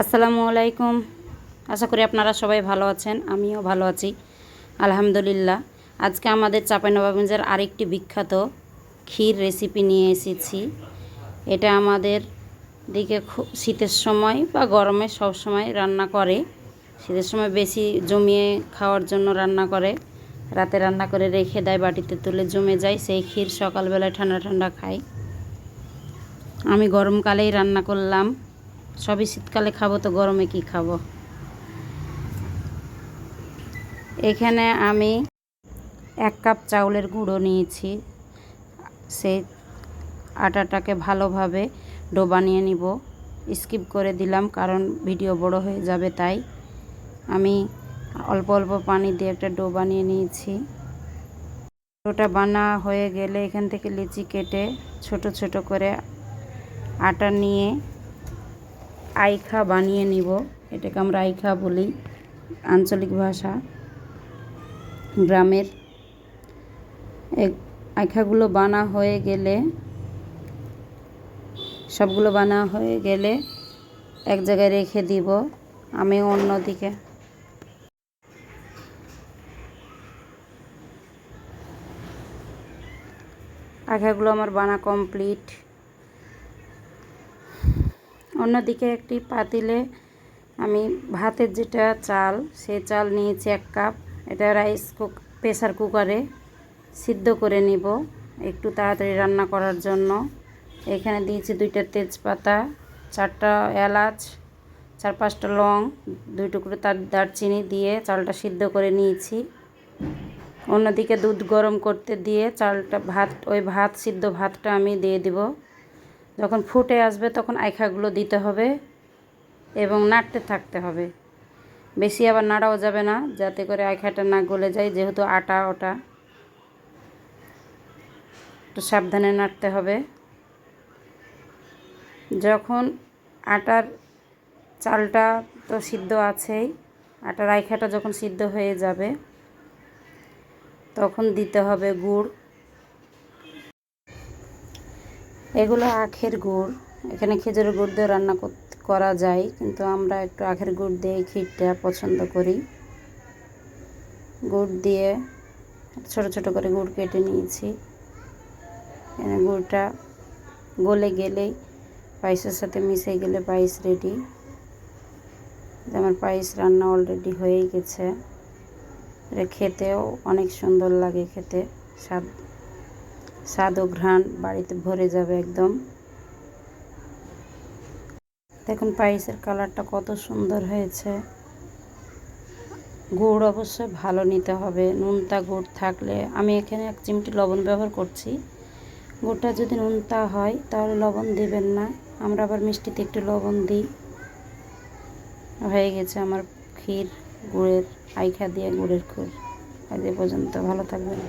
আসসালামু আলাইকুম। আশা করি আপনারা সবাই ভালো আছেন, আমিও ভালো আছি আলহামদুলিল্লাহ। আজকে আমাদের চাঁপাইনবাবগঞ্জের আরেকটি বিখ্যাত ক্ষীর রেসিপি নিয়ে এসেছি। এটা আমাদের দিকে খুব শীতের সময় বা গরমে সব সময় রান্না করে। শীতের সময় বেশি জমিয়ে খাওয়ার জন্য রান্না করে, রাতে রান্না করে রেখে দেয়, বাটিতে তুলে জমে যায়। সেই ক্ষীর সকালবেলায় ঠান্ডা ঠান্ডা খাই। আমি গরমকালেই রান্না করলাম, সবই শীতকালে খাবো তো গরমে কি খাবো। এখানে আমি 1 কাপ চাউলের গুঁড়ো নিয়েছি। সেই আটাটাকে ভালোভাবে ডো বানিয়ে নিব। স্কিপ করে দিলাম কারণ ভিডিও বড় হয়ে যাবে, তাই আমি অল্প অল্প পানি দিয়ে একটা ডো বানিয়ে নিয়েছি। ডোটা বানা হয়ে গেলে এখান থেকে লিচি কেটে ছোট ছোট করে আটা নিয়ে আইখা বানিয়ে নিব। এটাকে আমরা আইখা বলি, আঞ্চলিক ভাষা গ্রামের। আইখাগুলো বানা হয়ে গেলে, সবগুলো বানা হয়ে গেলে এক জায়গায় রেখে দিব। আমি অন্যদিকে আইখাগুলো আমার বানা কমপ্লিট। অন্যদিকে একটি পাতিলে আমি ভাতের যেটা চাল, সেই চাল নিয়েছি 1 কাপ। এটা প্রেসার কুকারে সিদ্ধ করে নিব একটু তাড়াতাড়ি রান্না করার জন্য। এখানে দিয়েছি 2টা তেজপাতা, 4টা এলাচ, 4-5টা লং, 2 টুকরো দারচিনি দিয়ে চালটা সিদ্ধ করে নিয়েছি। অন্যদিকে দুধ গরম করতে দিয়ে ভাত সিদ্ধ ভাতটা আমি দিয়ে দিব। যখন ফুটে আসবে তখন আইখাগুলো দিতে হবে এবং নাড়তে থাকতে হবে। বেশি আবার নাড়াও যাবে না, যাতে করে আইখাটা না গলে যায়, যেহেতু আটা ওটা। একটু সাবধানে নাড়তে হবে। যখন চালটা তো সিদ্ধ আছেই, আটার আইখাটা যখন সিদ্ধ হয়ে যাবে তখন দিতে হবে গুড়। এগুলো আখের গুড়। এখানে খেজুরের গুড় দিয়ে রান্না করা যায়, কিন্তু আমরা একটু আখের গুড় দিয়ে ক্ষীরটা পছন্দ করি। গুড় দিয়ে ছোট ছোট করে গুড় কেটে নিয়েছি। এখানে গুড়টা গলে গেলেই পায়েসের সাথে মিশে গেলে পায়েস রেডি। আমার পায়েস রান্না অলরেডি হয়েই গেছে। এটা খেতেও অনেক সুন্দর লাগে, খেতে স্বাদ ও ঘ্রাণ বাড়িতে ভরে যাবে একদম। দেখুন পায়েসের কালারটা কত সুন্দর হয়েছে। গুড় অবশ্যই ভালো নিতে হবে, নুনতা গুড় থাকলে। আমি এখানে 1 চিমটি লবণ ব্যবহার করছি। গুড়টা যদি নুনতা হয় তাহলে লবণ দিবেন না, আমরা আবার মিষ্টিতে একটু লবণ দিই। হয়ে গেছে আমার ক্ষীর, আইখা দিয়ে গুড়ের ক্ষীর। আজ এ পর্যন্ত, ভালো থাকবেন।